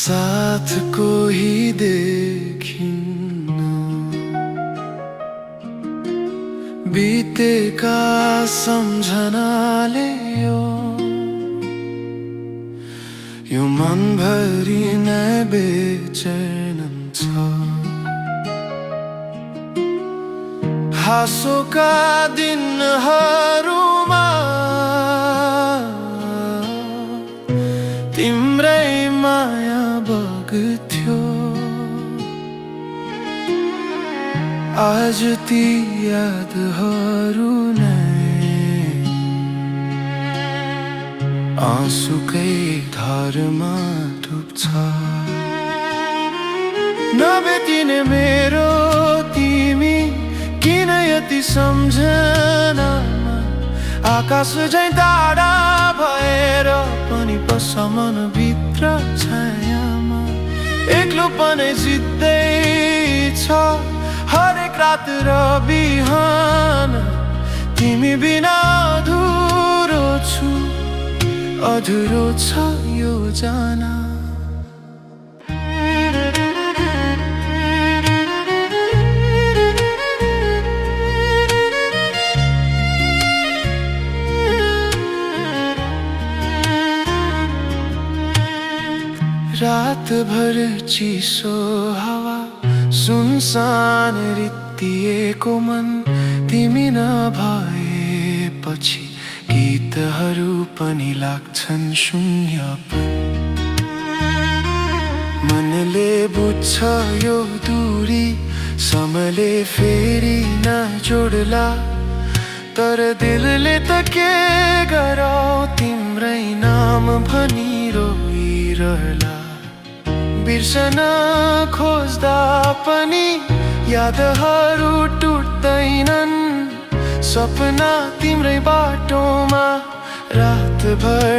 साथ कोही देखिन्न, बितेका सम्झनाले यो मनभरि नै बेचैन छ। हाँसोका दिनहरूमा तिम्रै माया बग्थ्यो, आज ती यादहरू नै आँसुकै धारमा डुब्छ। नभेटिने मेरो तिमी किन यति सम्झनामा, आकाश झैं टाढा भएर पनि बस मनभित्र छायामा। एक्लोपनै जित्दैछ हरेक रात र बिहान, तिमी बिना अधुरो छु, अधुरो छ यो जाना। रातभर चिसो हावा, सुनसान रित्तिएको मन, तिमी नभएपछि गीतहरू पनि लाग्छन् शून्यपन। मनले बुझ्छ यो दूरी समयले फेरि नजोड्ला, तर दिलले त के गरौ तिम्रै नाम भनी रोइरहला। बिर्सन खोज्दा पनि यादहरू टुट्दैनन्, सपना तिम्रै बाटोमा रातभर